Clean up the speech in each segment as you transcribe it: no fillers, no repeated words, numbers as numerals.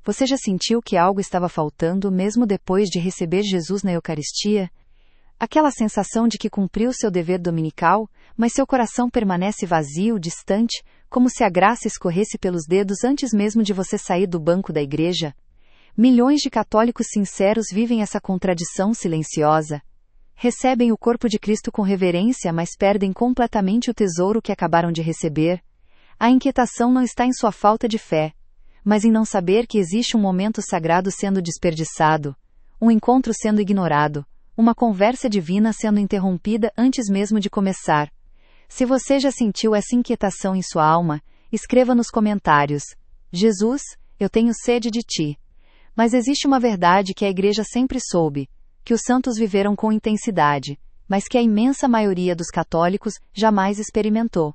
Você já sentiu que algo estava faltando mesmo depois de receber Jesus na Eucaristia? Aquela sensação de que cumpriu seu dever dominical, mas seu coração permanece vazio, distante, como se a graça escorresse pelos dedos antes mesmo de você sair do banco da igreja? Milhões de católicos sinceros vivem essa contradição silenciosa. Recebem o corpo de Cristo com reverência, mas perdem completamente o tesouro que acabaram de receber. A inquietação não está em sua falta de fé, mas em não saber que existe um momento sagrado sendo desperdiçado, um encontro sendo ignorado, uma conversa divina sendo interrompida antes mesmo de começar. Se você já sentiu essa inquietação em sua alma, escreva nos comentários: Jesus, eu tenho sede de ti. Mas existe uma verdade que a Igreja sempre soube, que os santos viveram com intensidade, mas que a imensa maioria dos católicos jamais experimentou.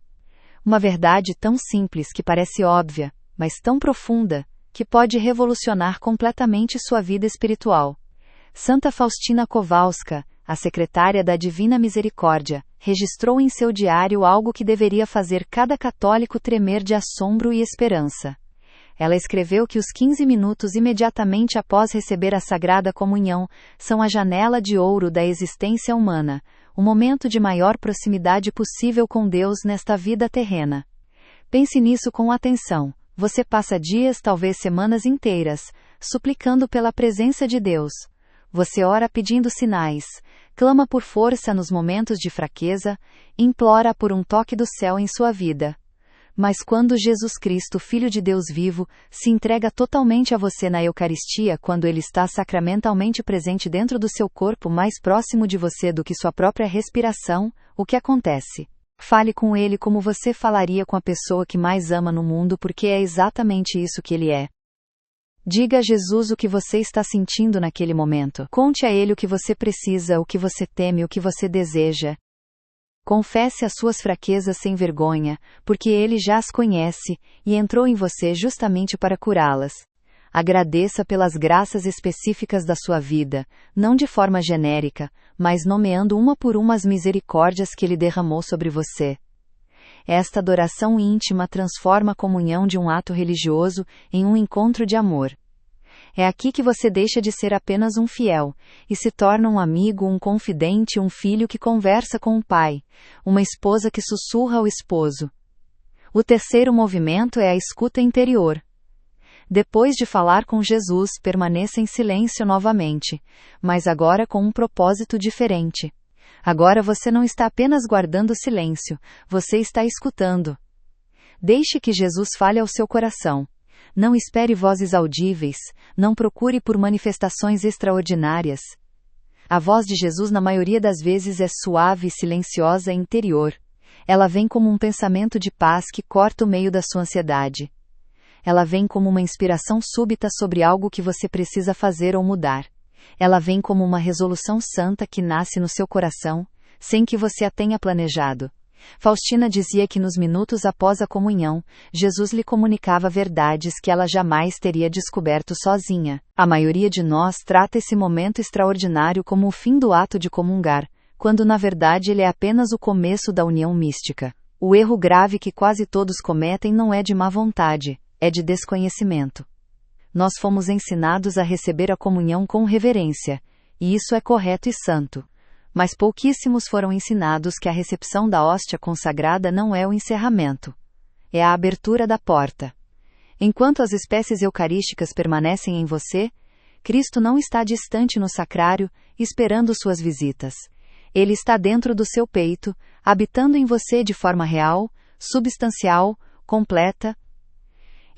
Uma verdade tão simples que parece óbvia, mas tão profunda, que pode revolucionar completamente sua vida espiritual. Santa Faustina Kowalska, a secretária da Divina Misericórdia, registrou em seu diário algo que deveria fazer cada católico tremer de assombro e esperança. Ela escreveu que os 15 minutos imediatamente após receber a Sagrada Comunhão são a janela de ouro da existência humana, o momento de maior proximidade possível com Deus nesta vida terrena. Pense nisso com atenção. Você passa dias, talvez semanas inteiras, suplicando pela presença de Deus. Você ora pedindo sinais, clama por força nos momentos de fraqueza, implora por um toque do céu em sua vida. Mas quando Jesus Cristo, Filho de Deus vivo, se entrega totalmente a você na Eucaristia, quando Ele está sacramentalmente presente dentro do seu corpo, mais próximo de você do que sua própria respiração, o que acontece? Fale com Ele como você falaria com a pessoa que mais ama no mundo, porque é exatamente isso que Ele é. Diga a Jesus o que você está sentindo naquele momento. Conte a Ele o que você precisa, o que você teme, o que você deseja. Confesse as suas fraquezas sem vergonha, porque Ele já as conhece, e entrou em você justamente para curá-las. Agradeça pelas graças específicas da sua vida, não de forma genérica, mas nomeando uma por uma as misericórdias que Ele derramou sobre você. Esta adoração íntima transforma a comunhão de um ato religioso em um encontro de amor. É aqui que você deixa de ser apenas um fiel, e se torna um amigo, um confidente, um filho que conversa com o pai, uma esposa que sussurra ao esposo. O terceiro movimento é a escuta interior. Depois de falar com Jesus, permaneça em silêncio novamente, mas agora com um propósito diferente. Agora você não está apenas guardando silêncio, você está escutando. Deixe que Jesus fale ao seu coração. Não espere vozes audíveis, não procure por manifestações extraordinárias. A voz de Jesus na maioria das vezes é suave e silenciosa e interior. Ela vem como um pensamento de paz que corta o meio da sua ansiedade. Ela vem como uma inspiração súbita sobre algo que você precisa fazer ou mudar. Ela vem como uma resolução santa que nasce no seu coração, sem que você a tenha planejado. Faustina dizia que nos minutos após a comunhão, Jesus lhe comunicava verdades que ela jamais teria descoberto sozinha. A maioria de nós trata esse momento extraordinário como o fim do ato de comungar, quando na verdade ele é apenas o começo da união mística. O erro grave que quase todos cometem não é de má vontade, é de desconhecimento. Nós fomos ensinados a receber a comunhão com reverência, e isso é correto e santo. Mas pouquíssimos foram ensinados que a recepção da hóstia consagrada não é o encerramento. É a abertura da porta. Enquanto as espécies eucarísticas permanecem em você, Cristo não está distante no sacrário, esperando suas visitas. Ele está dentro do seu peito, habitando em você de forma real, substancial, completa.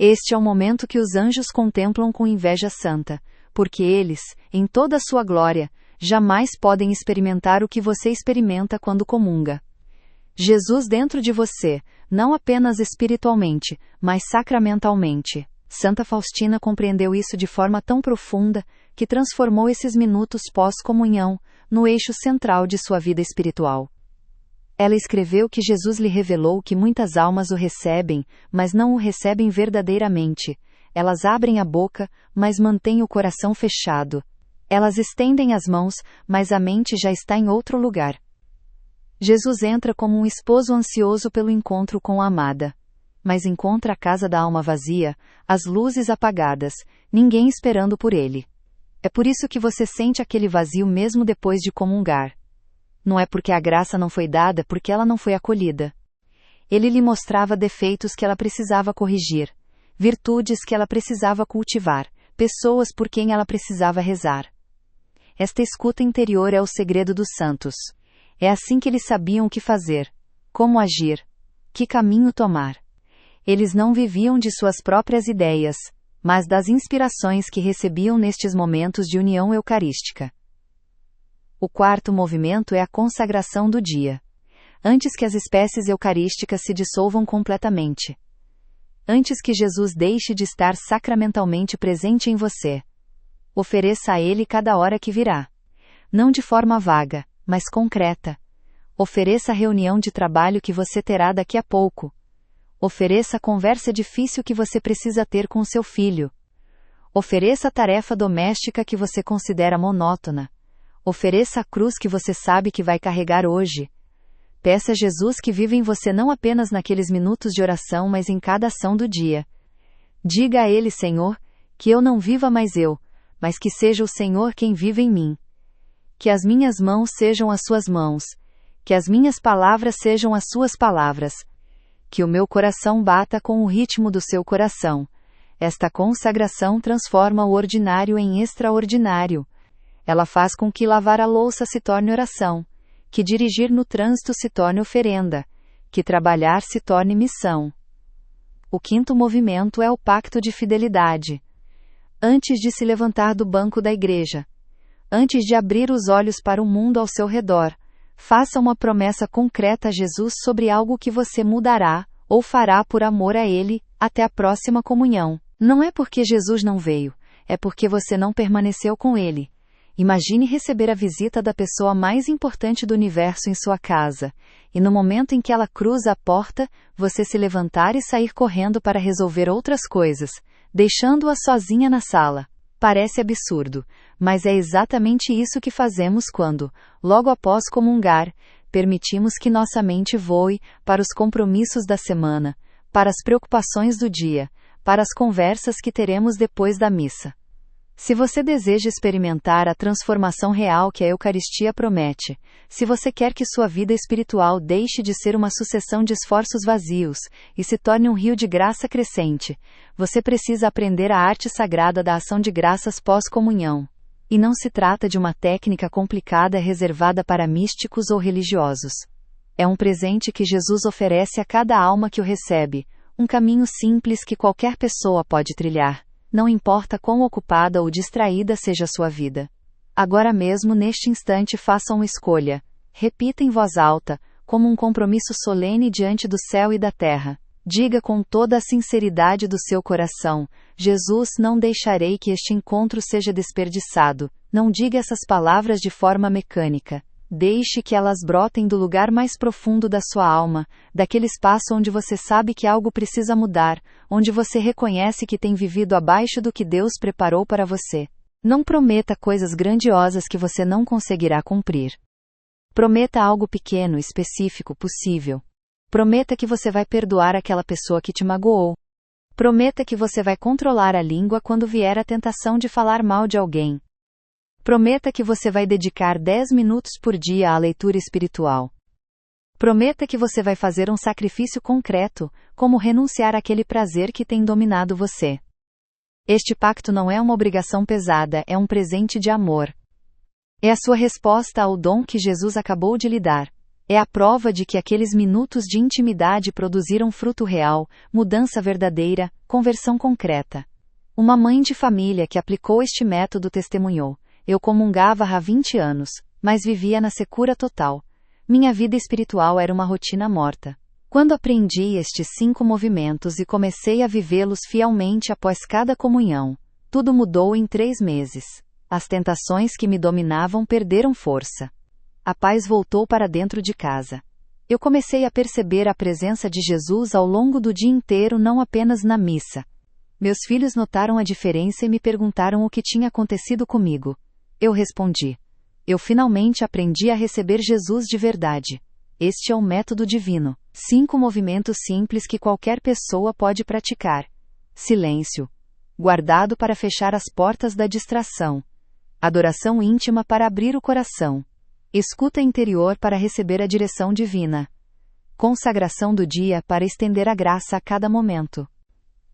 Este é o momento que os anjos contemplam com inveja santa, porque eles, em toda a sua glória, jamais podem experimentar o que você experimenta quando comunga. Jesus dentro de você, não apenas espiritualmente, mas sacramentalmente. Santa Faustina compreendeu isso de forma tão profunda, que transformou esses minutos pós-comunhão, no eixo central de sua vida espiritual. Ela escreveu que Jesus lhe revelou que muitas almas o recebem, mas não o recebem verdadeiramente. Elas abrem a boca, mas mantêm o coração fechado. Elas estendem as mãos, mas a mente já está em outro lugar. Jesus entra como um esposo ansioso pelo encontro com a amada. mas encontra a casa da alma vazia, as luzes apagadas, ninguém esperando por ele. É por isso que você sente aquele vazio mesmo depois de comungar. Não é porque a graça não foi dada, é porque ela não foi acolhida. Ele lhe mostrava defeitos que ela precisava corrigir, virtudes que ela precisava cultivar, pessoas por quem ela precisava rezar. Esta escuta interior é o segredo dos santos. É assim que eles sabiam o que fazer, como agir, que caminho tomar. Eles não viviam de suas próprias ideias, mas das inspirações que recebiam nestes momentos de união eucarística. O quarto movimento é a consagração do dia. Antes que as espécies eucarísticas se dissolvam completamente. Antes que Jesus deixe de estar sacramentalmente presente em você. Ofereça a Ele cada hora que virá. Não de forma vaga, mas concreta. Ofereça a reunião de trabalho que você terá daqui a pouco. Ofereça a conversa difícil que você precisa ter com seu filho. Ofereça a tarefa doméstica que você considera monótona. Ofereça a cruz que você sabe que vai carregar hoje. Peça a Jesus que viva em você não apenas naqueles minutos de oração, mas em cada ação do dia. Diga a Ele, Senhor, que eu não viva mais eu, mas que seja o Senhor quem vive em mim. Que as minhas mãos sejam as suas mãos. Que as minhas palavras sejam as suas palavras. Que o meu coração bata com o ritmo do seu coração. Esta consagração transforma o ordinário em extraordinário. Ela faz com que lavar a louça se torne oração, que dirigir no trânsito se torne oferenda, que trabalhar se torne missão. O quinto movimento é o pacto de fidelidade. Antes de se levantar do banco da igreja, antes de abrir os olhos para o mundo ao seu redor, faça uma promessa concreta a Jesus sobre algo que você mudará, ou fará por amor a Ele, até a próxima comunhão. Não é porque Jesus não veio, é porque você não permaneceu com Ele. Imagine receber a visita da pessoa mais importante do universo em sua casa, e no momento em que ela cruza a porta, você se levantar e sair correndo para resolver outras coisas, deixando-a sozinha na sala. Parece absurdo, mas é exatamente isso que fazemos quando, logo após comungar, permitimos que nossa mente voe para os compromissos da semana, para as preocupações do dia, para as conversas que teremos depois da missa. Se você deseja experimentar a transformação real que a Eucaristia promete, se você quer que sua vida espiritual deixe de ser uma sucessão de esforços vazios e se torne um rio de graça crescente, você precisa aprender a arte sagrada da ação de graças pós-comunhão. E não se trata de uma técnica complicada reservada para místicos ou religiosos. É um presente que Jesus oferece a cada alma que o recebe, um caminho simples que qualquer pessoa pode trilhar. Não importa quão ocupada ou distraída seja a sua vida. Agora mesmo, neste instante, faça uma escolha. Repita em voz alta, como um compromisso solene diante do céu e da terra. Diga com toda a sinceridade do seu coração: Jesus, não deixarei que este encontro seja desperdiçado. Não diga essas palavras de forma mecânica. Deixe que elas brotem do lugar mais profundo da sua alma, daquele espaço onde você sabe que algo precisa mudar, onde você reconhece que tem vivido abaixo do que Deus preparou para você. Não prometa coisas grandiosas que você não conseguirá cumprir. Prometa algo pequeno, específico, possível. Prometa que você vai perdoar aquela pessoa que te magoou. Prometa que você vai controlar a língua quando vier a tentação de falar mal de alguém. Prometa que você vai dedicar 10 minutos por dia à leitura espiritual. Prometa que você vai fazer um sacrifício concreto, como renunciar àquele prazer que tem dominado você. Este pacto não é uma obrigação pesada, é um presente de amor. É a sua resposta ao dom que Jesus acabou de lhe dar. É a prova de que aqueles minutos de intimidade produziram fruto real, mudança verdadeira, conversão concreta. Uma mãe de família que aplicou este método testemunhou: eu comungava há 20 anos, mas vivia na secura total. Minha vida espiritual era uma rotina morta. Quando aprendi estes 5 movimentos e comecei a vivê-los fielmente após cada comunhão, tudo mudou em 3 meses. As tentações que me dominavam perderam força. A paz voltou para dentro de casa. Eu comecei a perceber a presença de Jesus ao longo do dia inteiro, não apenas na missa. Meus filhos notaram a diferença e me perguntaram o que tinha acontecido comigo. Eu respondi: eu finalmente aprendi a receber Jesus de verdade. Este é o método divino. 5 movimentos simples que qualquer pessoa pode praticar. Silêncio. Guardado para fechar as portas da distração. Adoração íntima para abrir o coração. Escuta interior para receber a direção divina. Consagração do dia para estender a graça a cada momento.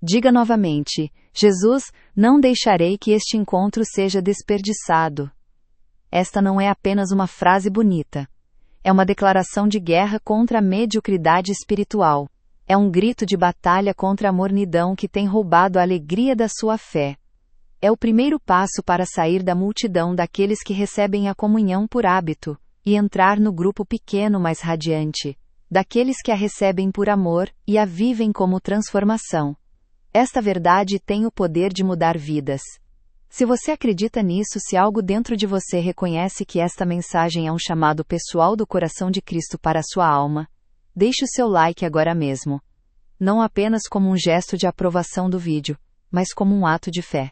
Diga novamente: Jesus, não deixarei que este encontro seja desperdiçado. Esta não é apenas uma frase bonita. É uma declaração de guerra contra a mediocridade espiritual. É um grito de batalha contra a mornidão que tem roubado a alegria da sua fé. É o primeiro passo para sair da multidão daqueles que recebem a comunhão por hábito, e entrar no grupo pequeno mais radiante, daqueles que a recebem por amor e a vivem como transformação. Esta verdade tem o poder de mudar vidas. Se você acredita nisso, se algo dentro de você reconhece que esta mensagem é um chamado pessoal do coração de Cristo para a sua alma, deixe o seu like agora mesmo. Não apenas como um gesto de aprovação do vídeo, mas como um ato de fé.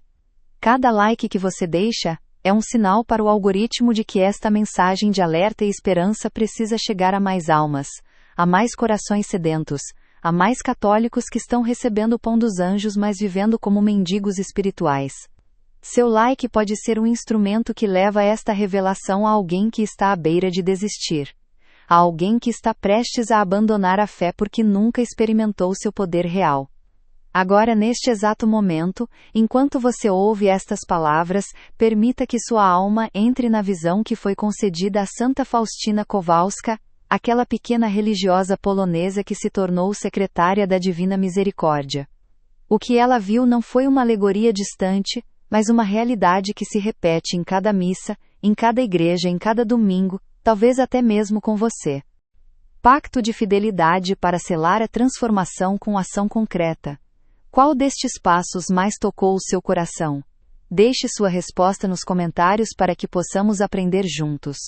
Cada like que você deixa é um sinal para o algoritmo de que esta mensagem de alerta e esperança precisa chegar a mais almas, a mais corações sedentos, a mais católicos que estão recebendo o pão dos anjos, mas vivendo como mendigos espirituais. Seu like pode ser um instrumento que leva esta revelação a alguém que está à beira de desistir. A alguém que está prestes a abandonar a fé porque nunca experimentou seu poder real. Agora, neste exato momento, enquanto você ouve estas palavras, permita que sua alma entre na visão que foi concedida a Santa Faustina Kowalska, aquela pequena religiosa polonesa que se tornou secretária da Divina Misericórdia. O que ela viu não foi uma alegoria distante, mas uma realidade que se repete em cada missa, em cada igreja, em cada domingo, talvez até mesmo com você. Pacto de fidelidade para selar a transformação com ação concreta. Qual destes passos mais tocou o seu coração? Deixe sua resposta nos comentários para que possamos aprender juntos.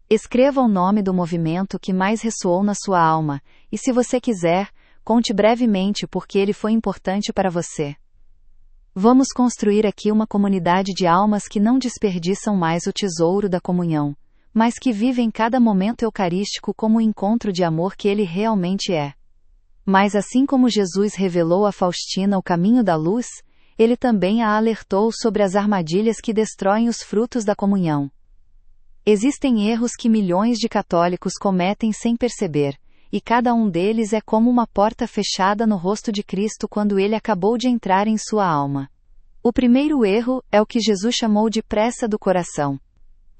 Escreva o nome do movimento que mais ressoou na sua alma, e se você quiser, conte brevemente por que ele foi importante para você. Vamos construir aqui uma comunidade de almas que não desperdiçam mais o tesouro da comunhão, mas que vivem cada momento eucarístico como o encontro de amor que ele realmente é. Mas assim como Jesus revelou a Faustina o caminho da luz, ele também a alertou sobre as armadilhas que destroem os frutos da comunhão. Existem erros que milhões de católicos cometem sem perceber, e cada um deles é como uma porta fechada no rosto de Cristo quando ele acabou de entrar em sua alma. O primeiro erro é o que Jesus chamou de pressa do coração.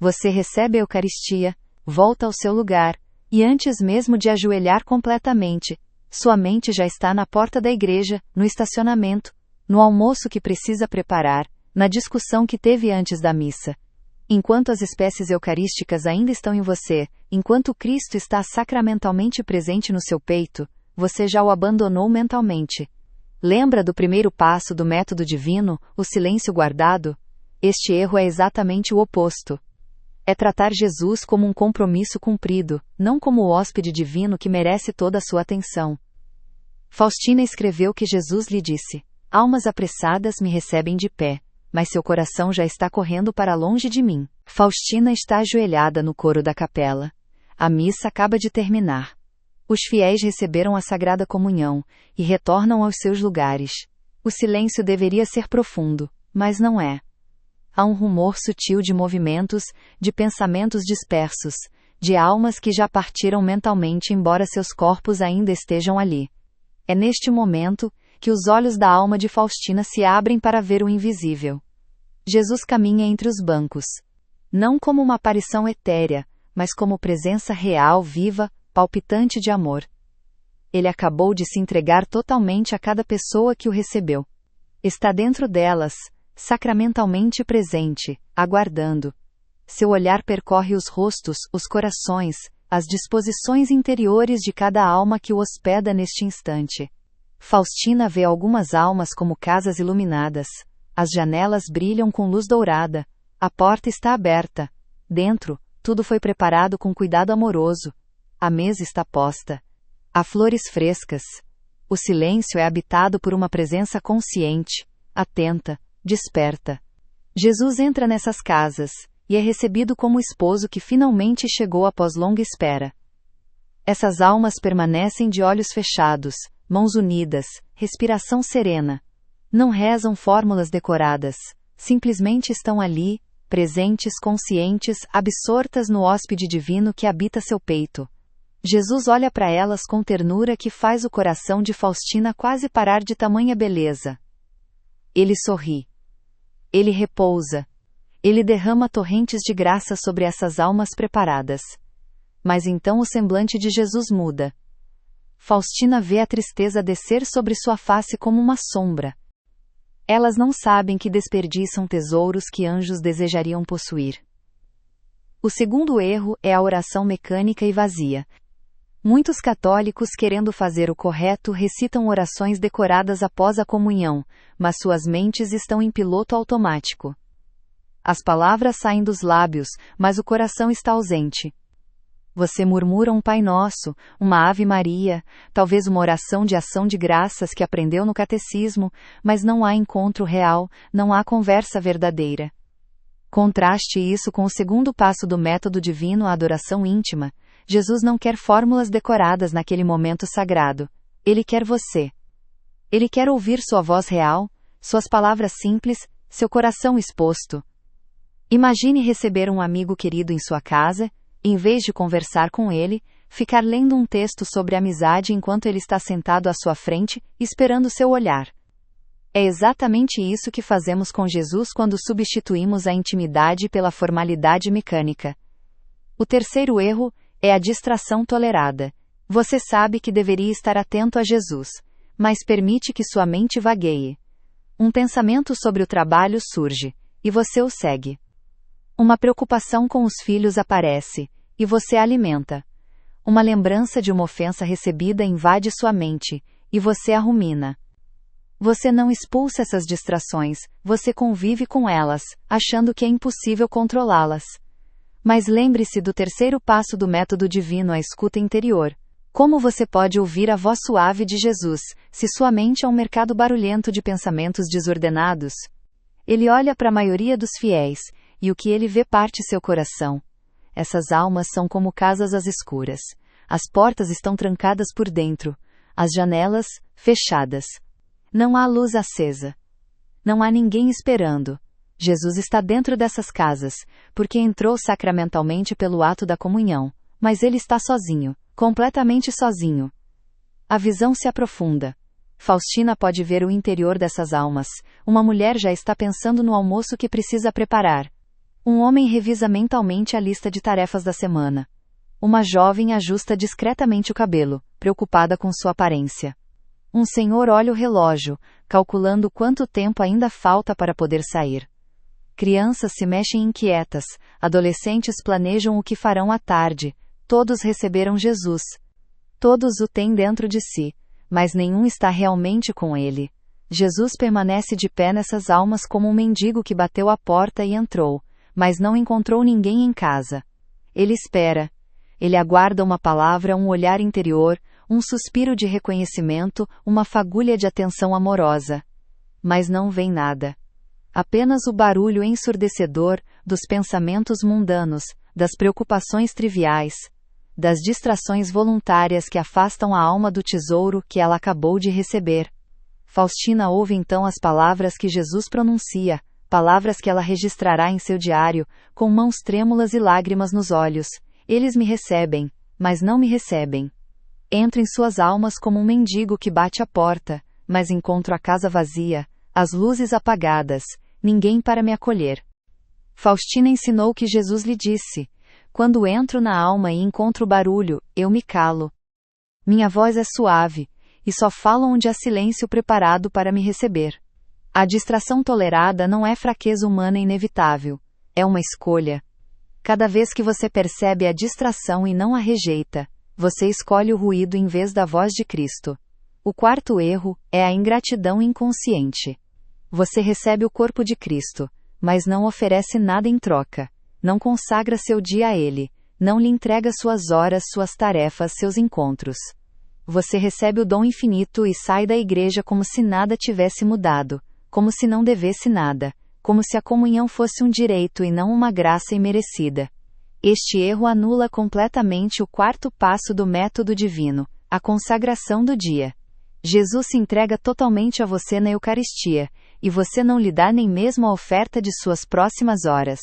Você recebe a Eucaristia, volta ao seu lugar, e antes mesmo de ajoelhar completamente, sua mente já está na porta da igreja, no estacionamento, no almoço que precisa preparar, na discussão que teve antes da missa. Enquanto as espécies eucarísticas ainda estão em você, enquanto Cristo está sacramentalmente presente no seu peito, você já o abandonou mentalmente. Lembra do primeiro passo do método divino, o silêncio guardado? Este erro é exatamente o oposto. É tratar Jesus como um compromisso cumprido, não como o hóspede divino que merece toda a sua atenção. Faustina escreveu que Jesus lhe disse: "Almas apressadas me recebem de pé, mas seu coração já está correndo para longe de mim." Faustina está ajoelhada no coro da capela. A missa acaba de terminar. Os fiéis receberam a Sagrada Comunhão e retornam aos seus lugares. O silêncio deveria ser profundo, mas não é. Há um rumor sutil de movimentos, de pensamentos dispersos, de almas que já partiram mentalmente embora seus corpos ainda estejam ali. É neste momento que os olhos da alma de Faustina se abrem para ver o invisível. Jesus caminha entre os bancos. Não como uma aparição etérea, mas como presença real, viva, palpitante de amor. Ele acabou de se entregar totalmente a cada pessoa que o recebeu. Está dentro delas, sacramentalmente presente, aguardando. Seu olhar percorre os rostos, os corações, as disposições interiores de cada alma que o hospeda neste instante. Faustina vê algumas almas como casas iluminadas. As janelas brilham com luz dourada. A porta está aberta. Dentro, tudo foi preparado com cuidado amoroso. A mesa está posta. Há flores frescas. O silêncio é habitado por uma presença consciente, atenta, desperta. Jesus entra nessas casas, e é recebido como o esposo que finalmente chegou após longa espera. Essas almas permanecem de olhos fechados, mãos unidas, respiração serena. Não rezam fórmulas decoradas, simplesmente estão ali, presentes, conscientes, absortas no hóspede divino que habita seu peito. Jesus olha para elas com ternura que faz o coração de Faustina quase parar de tamanha beleza. Ele sorri. Ele repousa. Ele derrama torrentes de graça sobre essas almas preparadas. Mas então o semblante de Jesus muda. Faustina vê a tristeza descer sobre sua face como uma sombra. Elas não sabem que desperdiçam tesouros que anjos desejariam possuir. O segundo erro é a oração mecânica e vazia. Muitos católicos, querendo fazer o correto, recitam orações decoradas após a comunhão, mas suas mentes estão em piloto automático. As palavras saem dos lábios, mas o coração está ausente. Você murmura um Pai Nosso, uma Ave Maria, talvez uma oração de ação de graças que aprendeu no catecismo, mas não há encontro real, não há conversa verdadeira. Contraste isso com o segundo passo do método divino, a adoração íntima. Jesus não quer fórmulas decoradas naquele momento sagrado. Ele quer você. Ele quer ouvir sua voz real, suas palavras simples, seu coração exposto. Imagine receber um amigo querido em sua casa, em vez de conversar com ele, ficar lendo um texto sobre amizade enquanto ele está sentado à sua frente, esperando seu olhar. É exatamente isso que fazemos com Jesus quando substituímos a intimidade pela formalidade mecânica. O terceiro erro é a distração tolerada. Você sabe que deveria estar atento a Jesus, mas permite que sua mente vagueie. Um pensamento sobre o trabalho surge, e você o segue. Uma preocupação com os filhos aparece, e você a alimenta. Uma lembrança de uma ofensa recebida invade sua mente, e você a rumina. Você não expulsa essas distrações, você convive com elas, achando que é impossível controlá-las. Mas lembre-se do terceiro passo do método divino, a escuta interior. Como você pode ouvir a voz suave de Jesus, se sua mente é um mercado barulhento de pensamentos desordenados? Ele olha para a maioria dos fiéis, e o que ele vê parte seu coração. Essas almas são como casas às escuras. As portas estão trancadas por dentro, as janelas fechadas. Não há luz acesa. Não há ninguém esperando. Jesus está dentro dessas casas, porque entrou sacramentalmente pelo ato da comunhão, mas ele está sozinho, completamente sozinho. A visão se aprofunda. Faustina pode ver o interior dessas almas. Uma mulher já está pensando no almoço que precisa preparar. Um homem revisa mentalmente a lista de tarefas da semana. Uma jovem ajusta discretamente o cabelo, preocupada com sua aparência. Um senhor olha o relógio, calculando quanto tempo ainda falta para poder sair. Crianças se mexem inquietas, adolescentes planejam o que farão à tarde. Todos receberam Jesus. Todos o têm dentro de si, mas nenhum está realmente com ele. Jesus permanece de pé nessas almas como um mendigo que bateu à porta e entrou, mas não encontrou ninguém em casa. Ele espera. Ele aguarda uma palavra, um olhar interior, um suspiro de reconhecimento, uma fagulha de atenção amorosa. Mas não vem nada. Apenas o barulho ensurdecedor dos pensamentos mundanos, das preocupações triviais, das distrações voluntárias que afastam a alma do tesouro que ela acabou de receber. Faustina ouve então as palavras que Jesus pronuncia, palavras que ela registrará em seu diário, com mãos trêmulas e lágrimas nos olhos. Eles me recebem, mas não me recebem. Entro em suas almas como um mendigo que bate à porta, mas encontro a casa vazia, as luzes apagadas, ninguém para me acolher. Faustina ensinou que Jesus lhe disse: quando entro na alma e encontro barulho, eu me calo. Minha voz é suave, e só falo onde há silêncio preparado para me receber. A distração tolerada não é fraqueza humana inevitável, é uma escolha. Cada vez que você percebe a distração e não a rejeita, você escolhe o ruído em vez da voz de Cristo. O quarto erro é a ingratidão inconsciente. Você recebe o corpo de Cristo, mas não oferece nada em troca. Não consagra seu dia a Ele, não lhe entrega suas horas, suas tarefas, seus encontros. Você recebe o dom infinito e sai da igreja como se nada tivesse mudado, como se não devesse nada, como se a comunhão fosse um direito e não uma graça imerecida. Este erro anula completamente o quarto passo do método divino, a consagração do dia. Jesus se entrega totalmente a você na Eucaristia, e você não lhe dá nem mesmo a oferta de suas próximas horas.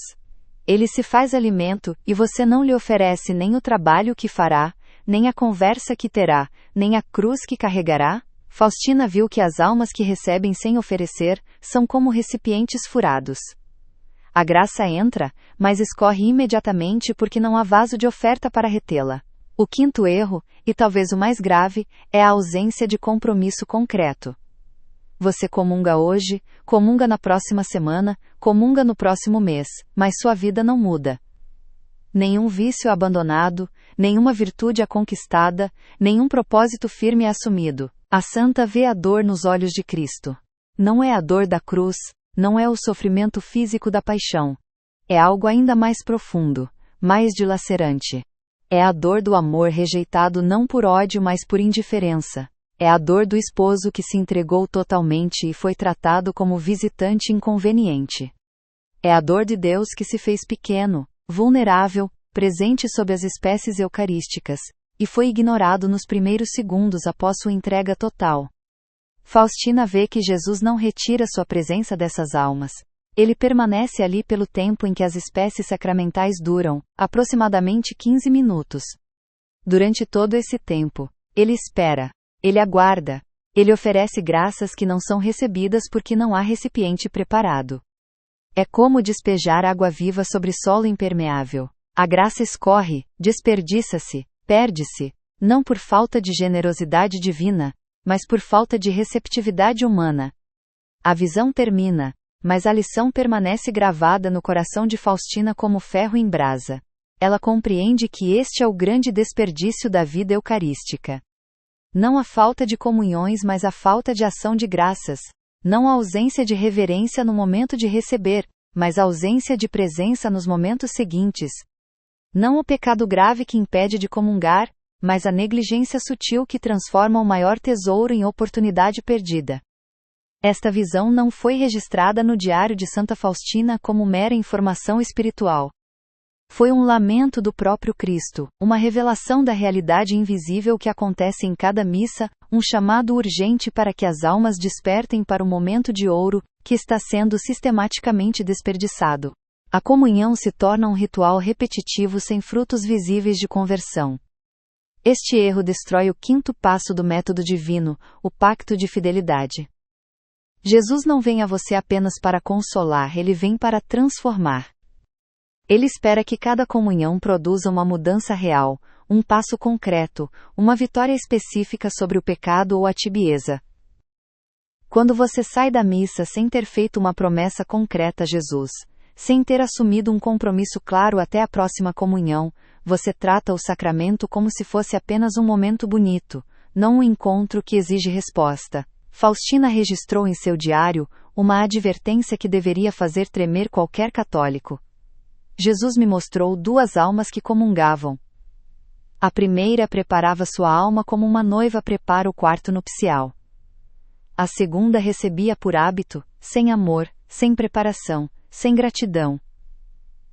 Ele se faz alimento, e você não lhe oferece nem o trabalho que fará, nem a conversa que terá, nem a cruz que carregará. Faustina viu que as almas que recebem sem oferecer, são como recipientes furados. A graça entra, mas escorre imediatamente porque não há vaso de oferta para retê-la. O quinto erro, e talvez o mais grave, é a ausência de compromisso concreto. Você comunga hoje, comunga na próxima semana, comunga no próximo mês, mas sua vida não muda. Nenhum vício abandonado, nenhuma virtude é conquistada, nenhum propósito firme é assumido. A santa vê a dor nos olhos de Cristo. Não é a dor da cruz, não é o sofrimento físico da paixão. É algo ainda mais profundo, mais dilacerante. É a dor do amor rejeitado não por ódio mas por indiferença. É a dor do esposo que se entregou totalmente e foi tratado como visitante inconveniente. É a dor de Deus que se fez pequeno, vulnerável, presente sob as espécies eucarísticas, e foi ignorado nos primeiros segundos após sua entrega total. Faustina vê que Jesus não retira sua presença dessas almas. Ele permanece ali pelo tempo em que as espécies sacramentais duram, aproximadamente 15 minutos. Durante todo esse tempo, ele espera, ele aguarda, ele oferece graças que não são recebidas porque não há recipiente preparado. É como despejar água viva sobre solo impermeável. A graça escorre, desperdiça-se, perde-se, não por falta de generosidade divina, mas por falta de receptividade humana. A visão termina, mas a lição permanece gravada no coração de Faustina como ferro em brasa. Ela compreende que este é o grande desperdício da vida eucarística. Não a falta de comunhões mas a falta de ação de graças. Não a ausência de reverência no momento de receber, mas a ausência de presença nos momentos seguintes. Não o pecado grave que impede de comungar, mas a negligência sutil que transforma o maior tesouro em oportunidade perdida. Esta visão não foi registrada no Diário de Santa Faustina como mera informação espiritual. Foi um lamento do próprio Cristo, uma revelação da realidade invisível que acontece em cada missa, um chamado urgente para que as almas despertem para o momento de ouro, que está sendo sistematicamente desperdiçado. A comunhão se torna um ritual repetitivo sem frutos visíveis de conversão. Este erro destrói o quinto passo do método divino, o pacto de fidelidade. Jesus não vem a você apenas para consolar, ele vem para transformar. Ele espera que cada comunhão produza uma mudança real, um passo concreto, uma vitória específica sobre o pecado ou a tibieza. Quando você sai da missa sem ter feito uma promessa concreta a Jesus, sem ter assumido um compromisso claro até a próxima comunhão, você trata o sacramento como se fosse apenas um momento bonito, não um encontro que exige resposta. Faustina registrou em seu diário uma advertência que deveria fazer tremer qualquer católico. Jesus me mostrou duas almas que comungavam. A primeira preparava sua alma como uma noiva prepara o quarto nupcial. A segunda recebia por hábito, sem amor, sem preparação, sem gratidão.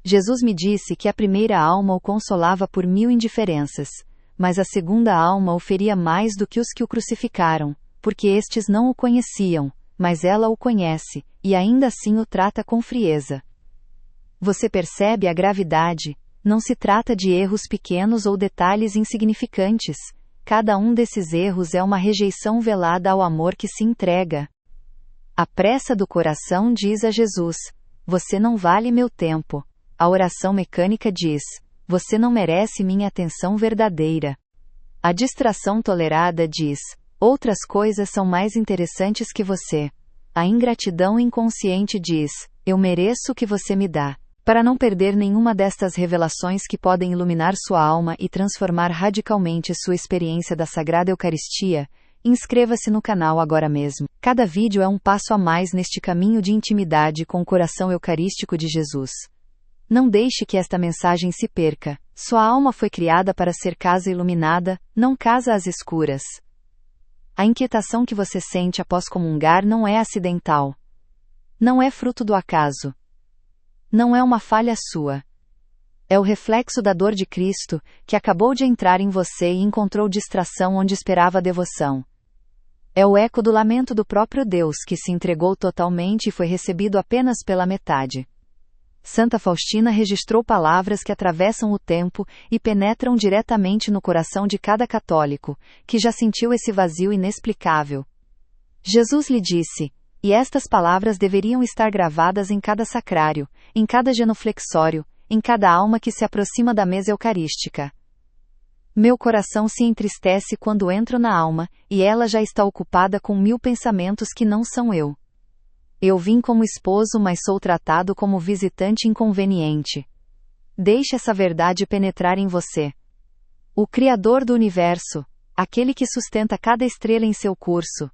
Jesus me disse que a primeira alma o consolava por 1000 indiferenças, mas a segunda alma o feria mais do que os que o crucificaram, porque estes não o conheciam, mas ela o conhece, e ainda assim o trata com frieza. Você percebe a gravidade? Não se trata de erros pequenos ou detalhes insignificantes. Cada um desses erros é uma rejeição velada ao amor que se entrega. A pressa do coração diz a Jesus: você não vale meu tempo. A oração mecânica diz: você não merece minha atenção verdadeira. A distração tolerada diz: outras coisas são mais interessantes que você. A ingratidão inconsciente diz: eu mereço o que você me dá. Para não perder nenhuma destas revelações que podem iluminar sua alma e transformar radicalmente sua experiência da Sagrada Eucaristia, inscreva-se no canal agora mesmo. Cada vídeo é um passo a mais neste caminho de intimidade com o coração eucarístico de Jesus. Não deixe que esta mensagem se perca. Sua alma foi criada para ser casa iluminada, não casa às escuras. A inquietação que você sente após comungar não é acidental. Não é fruto do acaso. Não é uma falha sua. É o reflexo da dor de Cristo, que acabou de entrar em você e encontrou distração onde esperava devoção. É o eco do lamento do próprio Deus que se entregou totalmente e foi recebido apenas pela metade. Santa Faustina registrou palavras que atravessam o tempo e penetram diretamente no coração de cada católico, que já sentiu esse vazio inexplicável. Jesus lhe disse, e estas palavras deveriam estar gravadas em cada sacrário, em cada genuflexório, em cada alma que se aproxima da mesa eucarística. Meu coração se entristece quando entro na alma, e ela já está ocupada com 1000 pensamentos que não são eu. Eu vim como esposo, mas sou tratado como visitante inconveniente. Deixe essa verdade penetrar em você. O Criador do Universo, aquele que sustenta cada estrela em seu curso,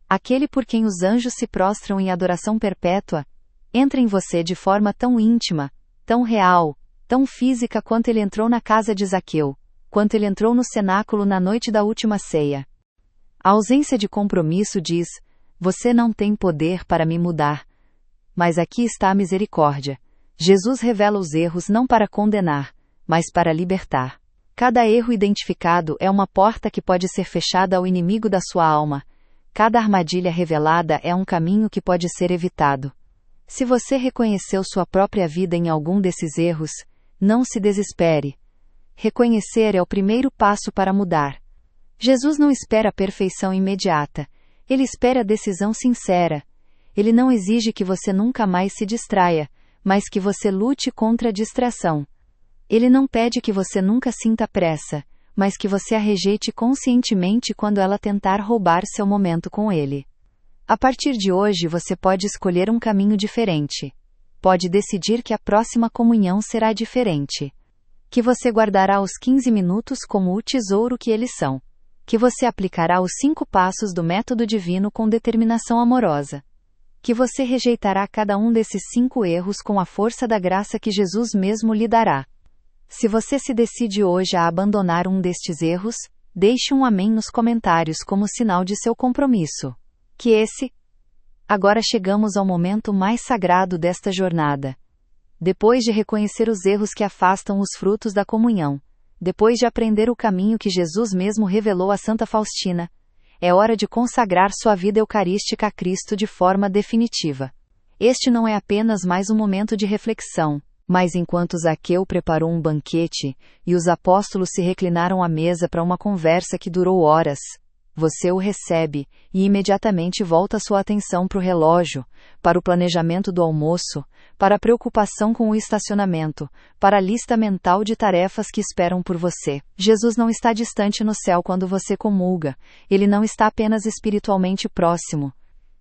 aquele por quem os anjos se prostram em adoração perpétua, entra em você de forma tão íntima, tão real, tão física quanto ele entrou na casa de Zaqueu, quanto ele entrou no cenáculo na noite da última ceia. A ausência de compromisso diz: você não tem poder para me mudar. Mas aqui está a misericórdia. Jesus revela os erros não para condenar, mas para libertar. Cada erro identificado é uma porta que pode ser fechada ao inimigo da sua alma. Cada armadilha revelada é um caminho que pode ser evitado. Se você reconheceu sua própria vida em algum desses erros, não se desespere. Reconhecer é o primeiro passo para mudar. Jesus não espera a perfeição imediata. Ele espera a decisão sincera. Ele não exige que você nunca mais se distraia, mas que você lute contra a distração. Ele não pede que você nunca sinta pressa, mas que você a rejeite conscientemente quando ela tentar roubar seu momento com ele. A partir de hoje você pode escolher um caminho diferente. Pode decidir que a próxima comunhão será diferente. Que você guardará os 15 minutos como o tesouro que eles são. Que você aplicará os 5 passos do método divino com determinação amorosa. Que você rejeitará cada um desses 5 erros com a força da graça que Jesus mesmo lhe dará. Se você se decide hoje a abandonar um destes erros, deixe um amém nos comentários como sinal de seu compromisso. Agora chegamos ao momento mais sagrado desta jornada. Depois de reconhecer os erros que afastam os frutos da comunhão, depois de aprender o caminho que Jesus mesmo revelou a Santa Faustina, é hora de consagrar sua vida eucarística a Cristo de forma definitiva. Este não é apenas mais um momento de reflexão, mas enquanto Zaqueu preparou um banquete, e os apóstolos se reclinaram à mesa para uma conversa que durou horas, você o recebe, e imediatamente volta sua atenção para o relógio, para o planejamento do almoço, para a preocupação com o estacionamento, para a lista mental de tarefas que esperam por você. Jesus não está distante no céu quando você comulga, ele não está apenas espiritualmente próximo.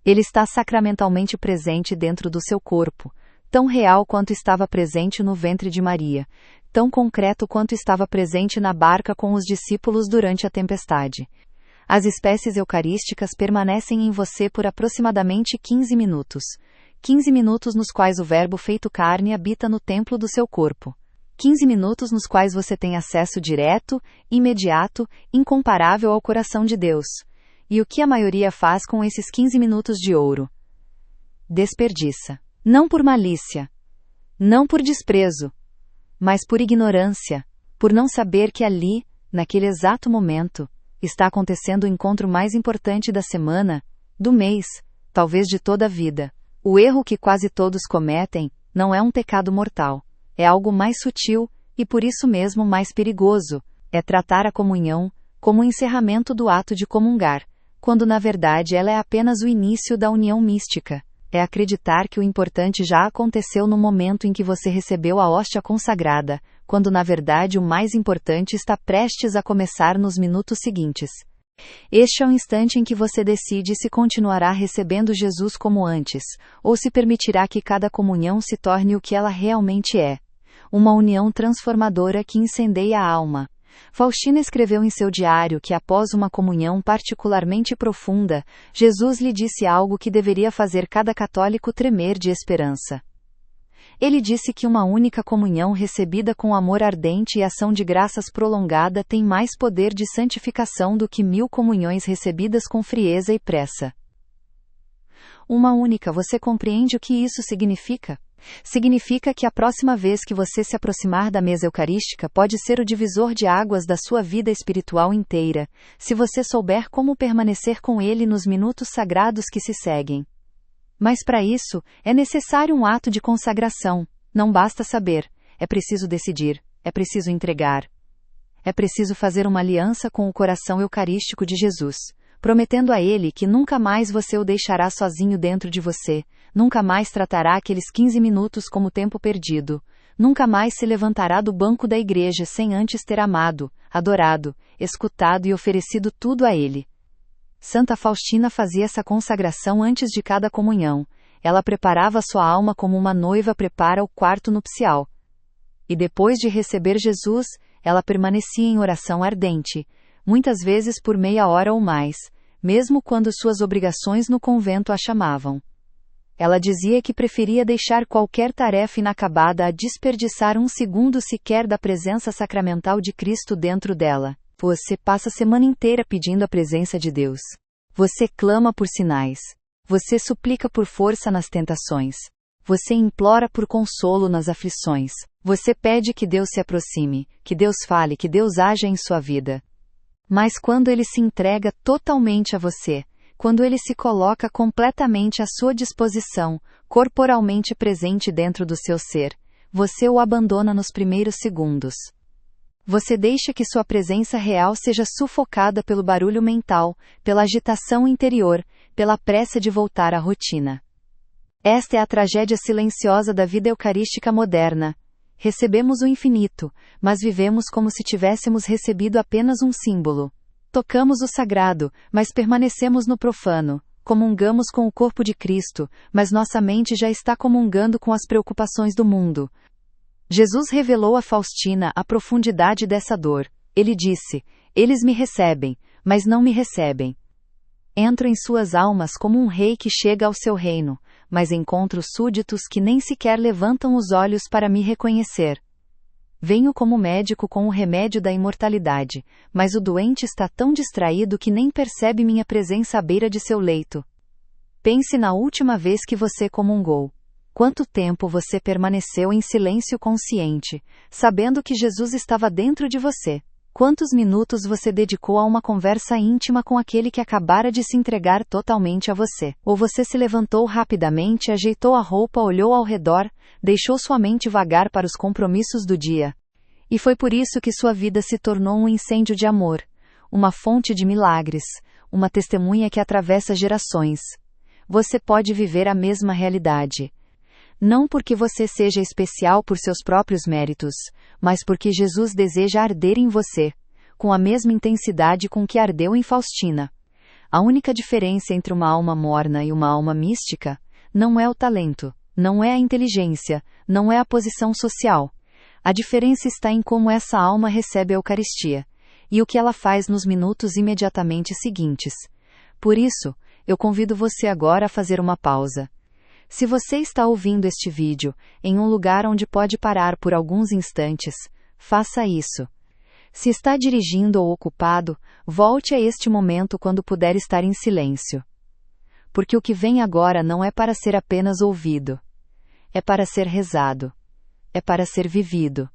Ele está sacramentalmente presente dentro do seu corpo, tão real quanto estava presente no ventre de Maria, tão concreto quanto estava presente na barca com os discípulos durante a tempestade. As espécies eucarísticas permanecem em você por aproximadamente 15 minutos. 15 minutos nos quais o Verbo feito carne habita no templo do seu corpo. 15 minutos nos quais você tem acesso direto, imediato, incomparável ao coração de Deus. E o que a maioria faz com esses 15 minutos de ouro? Desperdiça. Não por malícia. Não por desprezo. Mas por ignorância. Por não saber que ali, naquele exato momento, está acontecendo o encontro mais importante da semana, do mês, talvez de toda a vida. O erro que quase todos cometem não é um pecado mortal. É algo mais sutil, e por isso mesmo mais perigoso. É tratar a comunhão como o encerramento do ato de comungar, quando na verdade ela é apenas o início da união mística. É acreditar que o importante já aconteceu no momento em que você recebeu a hóstia consagrada, quando na verdade o mais importante está prestes a começar nos minutos seguintes. Este é o instante em que você decide se continuará recebendo Jesus como antes, ou se permitirá que cada comunhão se torne o que ela realmente é. Uma união transformadora que incendeia a alma. Faustina escreveu em seu diário que após uma comunhão particularmente profunda, Jesus lhe disse algo que deveria fazer cada católico tremer de esperança. Ele disse que uma única comunhão recebida com amor ardente e ação de graças prolongada tem mais poder de santificação do que 1000 comunhões recebidas com frieza e pressa. Uma única, você compreende o que isso significa? Significa que a próxima vez que você se aproximar da mesa eucarística pode ser o divisor de águas da sua vida espiritual inteira, se você souber como permanecer com ele nos minutos sagrados que se seguem. Mas para isso, é necessário um ato de consagração. Não basta saber, é preciso decidir, é preciso entregar. É preciso fazer uma aliança com o coração eucarístico de Jesus, prometendo a Ele que nunca mais você o deixará sozinho dentro de você, nunca mais tratará aqueles 15 minutos como tempo perdido, nunca mais se levantará do banco da igreja sem antes ter amado, adorado, escutado e oferecido tudo a Ele. Santa Faustina fazia essa consagração antes de cada comunhão. Ela preparava sua alma como uma noiva prepara o quarto nupcial. E depois de receber Jesus, ela permanecia em oração ardente, muitas vezes por meia hora ou mais, mesmo quando suas obrigações no convento a chamavam. Ela dizia que preferia deixar qualquer tarefa inacabada a desperdiçar um segundo sequer da presença sacramental de Cristo dentro dela. Você passa a semana inteira pedindo a presença de Deus. Você clama por sinais. Você suplica por força nas tentações. Você implora por consolo nas aflições. Você pede que Deus se aproxime, que Deus fale, que Deus haja em sua vida. Mas quando Ele se entrega totalmente a você, quando Ele se coloca completamente à sua disposição, corporalmente presente dentro do seu ser, você o abandona nos primeiros segundos. Você deixa que sua presença real seja sufocada pelo barulho mental, pela agitação interior, pela pressa de voltar à rotina. Esta é a tragédia silenciosa da vida eucarística moderna. Recebemos o infinito, mas vivemos como se tivéssemos recebido apenas um símbolo. Tocamos o sagrado, mas permanecemos no profano. Comungamos com o corpo de Cristo, mas nossa mente já está comungando com as preocupações do mundo. Jesus revelou a Faustina a profundidade dessa dor. Ele disse: eles me recebem, mas não me recebem. Entro em suas almas como um rei que chega ao seu reino, mas encontro súditos que nem sequer levantam os olhos para me reconhecer. Venho como médico com o remédio da imortalidade, mas o doente está tão distraído que nem percebe minha presença à beira de seu leito. Pense na última vez que você comungou. Quanto tempo você permaneceu em silêncio consciente, sabendo que Jesus estava dentro de você? Quantos minutos você dedicou a uma conversa íntima com aquele que acabara de se entregar totalmente a você? Ou você se levantou rapidamente, ajeitou a roupa, olhou ao redor, deixou sua mente vagar para os compromissos do dia? E foi por isso que sua vida se tornou um incêndio de amor, uma fonte de milagres, uma testemunha que atravessa gerações. Você pode viver a mesma realidade. Não porque você seja especial por seus próprios méritos, mas porque Jesus deseja arder em você, com a mesma intensidade com que ardeu em Faustina. A única diferença entre uma alma morna e uma alma mística não é o talento, não é a inteligência, não é a posição social. A diferença está em como essa alma recebe a Eucaristia, e o que ela faz nos minutos imediatamente seguintes. Por isso, eu convido você agora a fazer uma pausa. Se você está ouvindo este vídeo em um lugar onde pode parar por alguns instantes, faça isso. Se está dirigindo ou ocupado, volte a este momento quando puder estar em silêncio. Porque o que vem agora não é para ser apenas ouvido. É para ser rezado. É para ser vivido.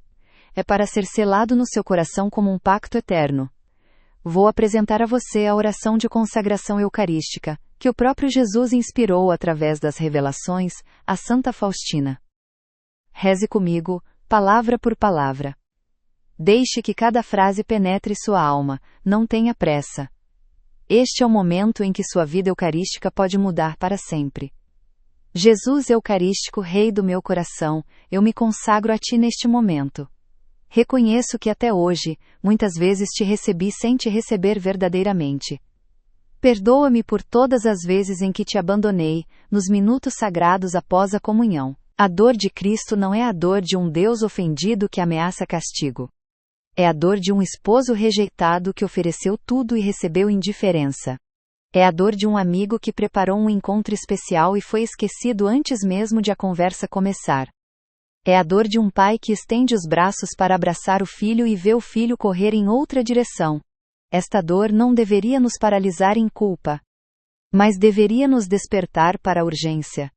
É para ser selado no seu coração como um pacto eterno. Vou apresentar a você a oração de consagração eucarística, que o próprio Jesus inspirou através das revelações a Santa Faustina. Reze comigo, palavra por palavra. Deixe que cada frase penetre sua alma, não tenha pressa. Este é o momento em que sua vida eucarística pode mudar para sempre. Jesus Eucarístico, Rei do meu coração, eu me consagro a Ti neste momento. Reconheço que até hoje, muitas vezes te recebi sem te receber verdadeiramente. Perdoa-me por todas as vezes em que te abandonei, nos minutos sagrados após a comunhão. A dor de Cristo não é a dor de um Deus ofendido que ameaça castigo. É a dor de um esposo rejeitado que ofereceu tudo e recebeu indiferença. É a dor de um amigo que preparou um encontro especial e foi esquecido antes mesmo de a conversa começar. É a dor de um pai que estende os braços para abraçar o filho e vê o filho correr em outra direção. Esta dor não deveria nos paralisar em culpa, mas deveria nos despertar para a urgência.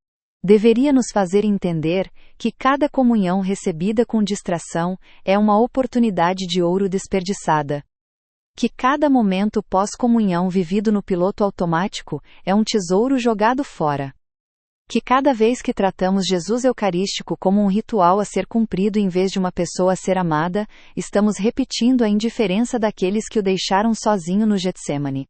deveria nos fazer entender que cada comunhão recebida com distração é uma oportunidade de ouro desperdiçada. Que cada momento pós-comunhão vivido no piloto automático é um tesouro jogado fora. Que cada vez que tratamos Jesus Eucarístico como um ritual a ser cumprido em vez de uma pessoa a ser amada, estamos repetindo a indiferença daqueles que o deixaram sozinho no Getsêmani.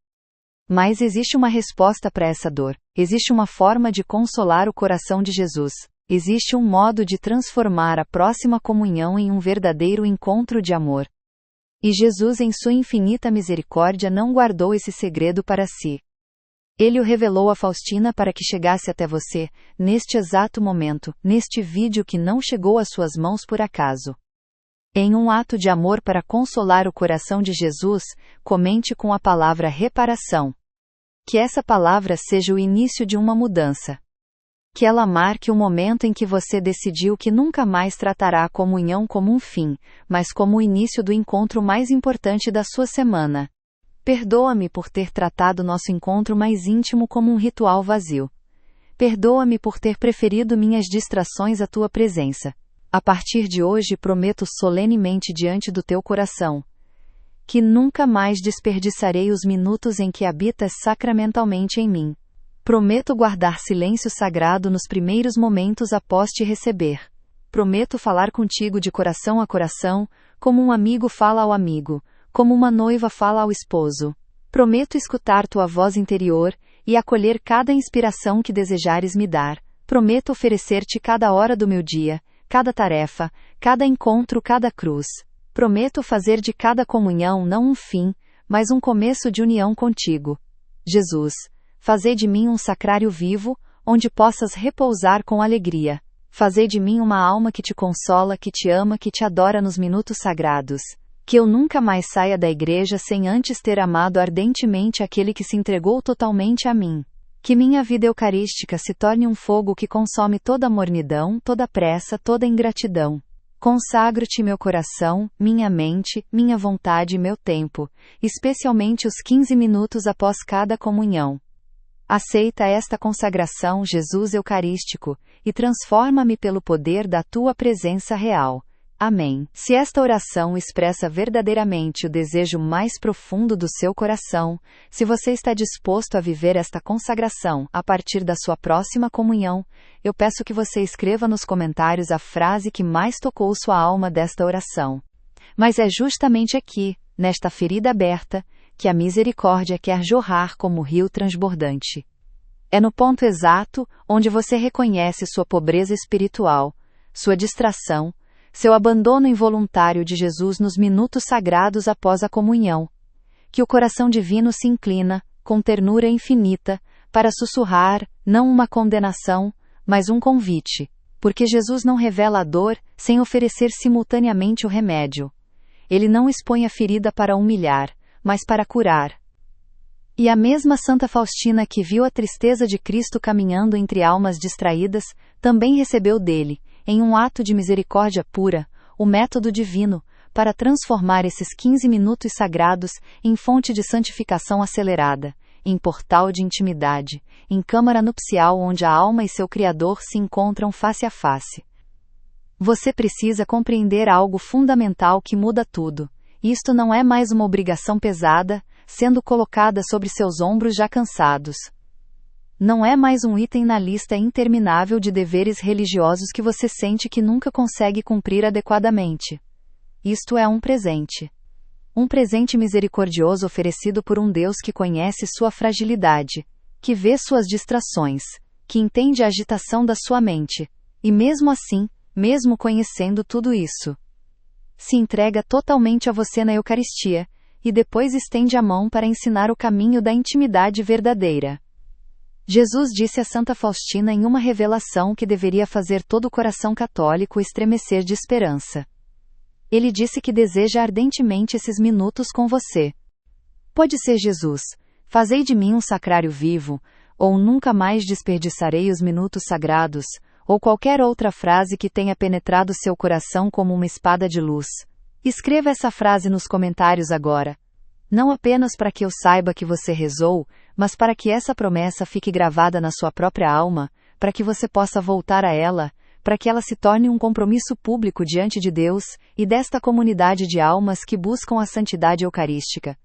Mas existe uma resposta para essa dor. Existe uma forma de consolar o coração de Jesus. Existe um modo de transformar a próxima comunhão em um verdadeiro encontro de amor. E Jesus, em sua infinita misericórdia, não guardou esse segredo para si. Ele o revelou a Faustina para que chegasse até você, neste exato momento, neste vídeo que não chegou às suas mãos por acaso. Em um ato de amor para consolar o coração de Jesus, comente com a palavra reparação. Que essa palavra seja o início de uma mudança. Que ela marque o momento em que você decidiu que nunca mais tratará a comunhão como um fim, mas como o início do encontro mais importante da sua semana. Perdoa-me por ter tratado nosso encontro mais íntimo como um ritual vazio. Perdoa-me por ter preferido minhas distrações à tua presença. A partir de hoje prometo solenemente diante do teu coração que nunca mais desperdiçarei os minutos em que habitas sacramentalmente em mim. Prometo guardar silêncio sagrado nos primeiros momentos após te receber. Prometo falar contigo de coração a coração, como um amigo fala ao amigo, como uma noiva fala ao esposo. Prometo escutar tua voz interior e acolher cada inspiração que desejares me dar. Prometo oferecer-te cada hora do meu dia, cada tarefa, cada encontro, cada cruz. Prometo fazer de cada comunhão não um fim, mas um começo de união contigo. Jesus, fazei de mim um sacrário vivo, onde possas repousar com alegria. Fazei de mim uma alma que te consola, que te ama, que te adora nos minutos sagrados. Que eu nunca mais saia da igreja sem antes ter amado ardentemente aquele que se entregou totalmente a mim. Que minha vida eucarística se torne um fogo que consome toda a mornidão, toda a pressa, toda a ingratidão. Consagro-te meu coração, minha mente, minha vontade e meu tempo, especialmente os 15 minutos após cada comunhão. Aceita esta consagração, Jesus Eucarístico, e transforma-me pelo poder da tua presença real. Amém. Se esta oração expressa verdadeiramente o desejo mais profundo do seu coração, se você está disposto a viver esta consagração a partir da sua próxima comunhão, eu peço que você escreva nos comentários a frase que mais tocou sua alma desta oração. Mas é justamente aqui, nesta ferida aberta, que a misericórdia quer jorrar como rio transbordante. É no ponto exato onde você reconhece sua pobreza espiritual, sua distração, seu abandono involuntário de Jesus nos minutos sagrados após a comunhão, que o coração divino se inclina, com ternura infinita, para sussurrar, não uma condenação, mas um convite, porque Jesus não revela a dor sem oferecer simultaneamente o remédio. Ele não expõe a ferida para humilhar, mas para curar. E a mesma Santa Faustina que viu a tristeza de Cristo caminhando entre almas distraídas, também recebeu dele, em um ato de misericórdia pura, o método divino, para transformar esses 15 minutos sagrados em fonte de santificação acelerada, em portal de intimidade, em câmara nupcial onde a alma e seu Criador se encontram face a face. Você precisa compreender algo fundamental que muda tudo. Isto não é mais uma obrigação pesada, sendo colocada sobre seus ombros já cansados. Não é mais um item na lista interminável de deveres religiosos que você sente que nunca consegue cumprir adequadamente. Isto é um presente. Um presente misericordioso oferecido por um Deus que conhece sua fragilidade, que vê suas distrações, que entende a agitação da sua mente, e mesmo assim, mesmo conhecendo tudo isso, se entrega totalmente a você na Eucaristia, e depois estende a mão para ensinar o caminho da intimidade verdadeira. Jesus disse a Santa Faustina em uma revelação que deveria fazer todo o coração católico estremecer de esperança. Ele disse que deseja ardentemente esses minutos com você. Pode ser Jesus, fazei de mim um sacrário vivo, ou nunca mais desperdiçarei os minutos sagrados, ou qualquer outra frase que tenha penetrado seu coração como uma espada de luz. Escreva essa frase nos comentários agora. Não apenas para que eu saiba que você rezou, mas para que essa promessa fique gravada na sua própria alma, para que você possa voltar a ela, para que ela se torne um compromisso público diante de Deus e desta comunidade de almas que buscam a santidade eucarística.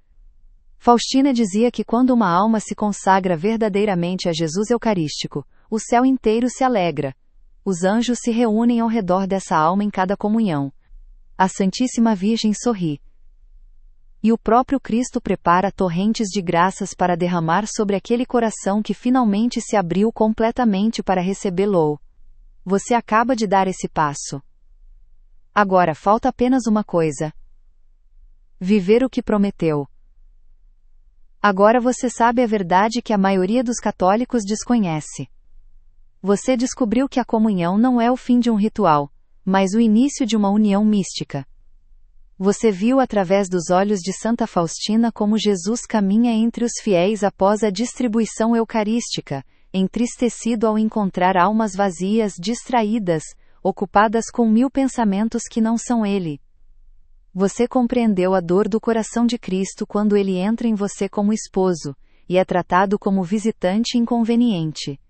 Faustina dizia que quando uma alma se consagra verdadeiramente a Jesus Eucarístico, o céu inteiro se alegra. Os anjos se reúnem ao redor dessa alma em cada comunhão. A Santíssima Virgem sorri. E o próprio Cristo prepara torrentes de graças para derramar sobre aquele coração que finalmente se abriu completamente para recebê-lo. Você acaba de dar esse passo. Agora falta apenas uma coisa: viver o que prometeu. Agora você sabe a verdade que a maioria dos católicos desconhece. Você descobriu que a comunhão não é o fim de um ritual, mas o início de uma união mística. Você viu através dos olhos de Santa Faustina como Jesus caminha entre os fiéis após a distribuição eucarística, entristecido ao encontrar almas vazias, distraídas, ocupadas com 1000 pensamentos que não são ele. Você compreendeu a dor do coração de Cristo quando ele entra em você como esposo, e é tratado como visitante inconveniente.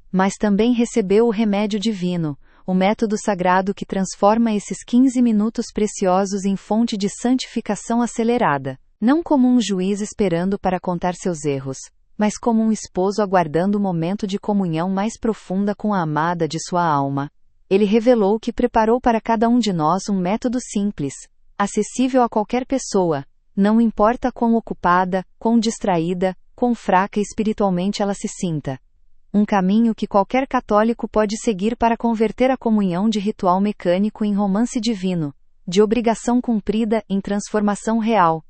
Mas também recebeu o remédio divino, o método sagrado que transforma esses 15 minutos preciosos em fonte de santificação acelerada, não como um juiz esperando para contar seus erros, mas como um esposo aguardando o momento de comunhão mais profunda com a amada de sua alma. Ele revelou que preparou para cada um de nós um método simples, acessível a qualquer pessoa, não importa quão ocupada, quão distraída, quão fraca espiritualmente ela se sinta. Um caminho que qualquer católico pode seguir para converter a comunhão de ritual mecânico em romance divino, de obrigação cumprida em transformação real.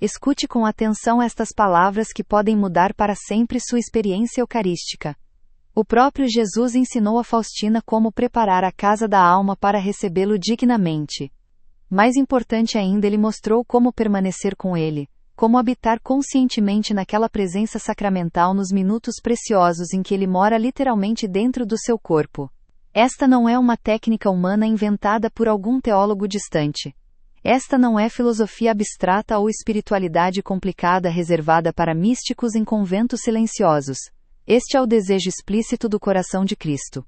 Escute com atenção estas palavras que podem mudar para sempre sua experiência eucarística. O próprio Jesus ensinou a Faustina como preparar a casa da alma para recebê-lo dignamente. Mais importante ainda, ele mostrou como permanecer com ele, como habitar conscientemente naquela presença sacramental nos minutos preciosos em que ele mora literalmente dentro do seu corpo. Esta não é uma técnica humana inventada por algum teólogo distante. Esta não é filosofia abstrata ou espiritualidade complicada reservada para místicos em conventos silenciosos. Este é o desejo explícito do coração de Cristo.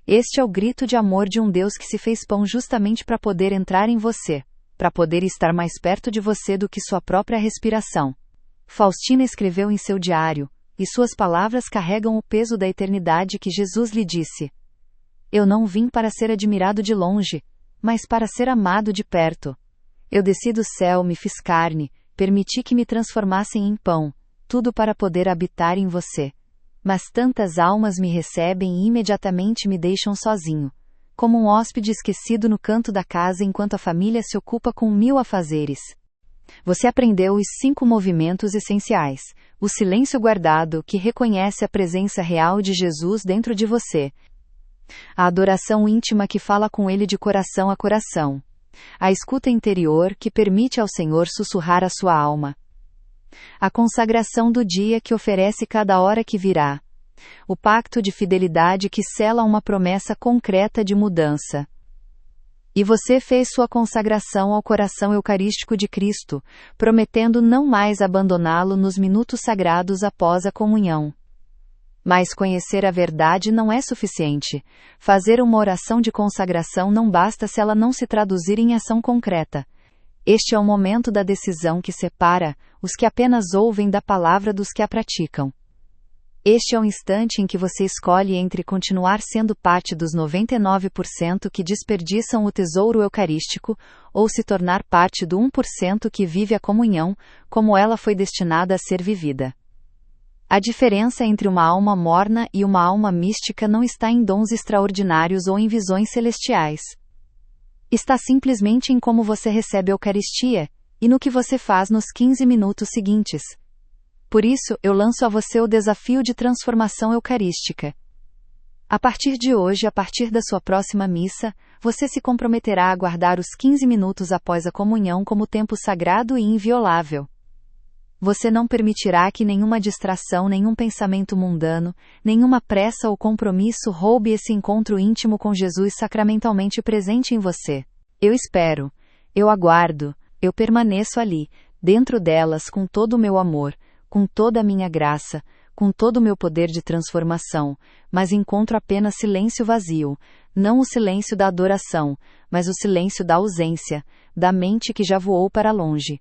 Este é o grito de amor de um Deus que se fez pão justamente para poder entrar em você, para poder estar mais perto de você do que sua própria respiração. Faustina escreveu em seu diário, e suas palavras carregam o peso da eternidade que Jesus lhe disse: Eu não vim para ser admirado de longe, mas para ser amado de perto. Eu desci do céu, me fiz carne, permiti que me transformassem em pão, tudo para poder habitar em você. Mas tantas almas me recebem e imediatamente me deixam sozinho, como um hóspede esquecido no canto da casa enquanto a família se ocupa com 1000 afazeres. Você aprendeu os 5 movimentos essenciais: o silêncio guardado, que reconhece a presença real de Jesus dentro de você; a adoração íntima, que fala com ele de coração a coração; a escuta interior, que permite ao Senhor sussurrar a sua alma; a consagração do dia, que oferece cada hora que virá; o pacto de fidelidade, que sela uma promessa concreta de mudança. E você fez sua consagração ao coração eucarístico de Cristo, prometendo não mais abandoná-lo nos minutos sagrados após a comunhão. Mas conhecer a verdade não é suficiente. Fazer uma oração de consagração não basta se ela não se traduzir em ação concreta. Este é o momento da decisão que separa os que apenas ouvem da palavra dos que a praticam. Este é o instante em que você escolhe entre continuar sendo parte dos 99% que desperdiçam o tesouro eucarístico, ou se tornar parte do 1% que vive a comunhão, como ela foi destinada a ser vivida. A diferença entre uma alma morna e uma alma mística não está em dons extraordinários ou em visões celestiais. Está simplesmente em como você recebe a Eucaristia, e no que você faz nos 15 minutos seguintes. Por isso, eu lanço a você o desafio de transformação eucarística. A partir de hoje, a partir da sua próxima missa, você se comprometerá a guardar os 15 minutos após a comunhão como tempo sagrado e inviolável. Você não permitirá que nenhuma distração, nenhum pensamento mundano, nenhuma pressa ou compromisso roube esse encontro íntimo com Jesus sacramentalmente presente em você. Eu espero, eu aguardo, eu permaneço ali, dentro delas com todo o meu amor, com toda a minha graça, com todo o meu poder de transformação, mas encontro apenas silêncio vazio, não o silêncio da adoração, mas o silêncio da ausência, da mente que já voou para longe.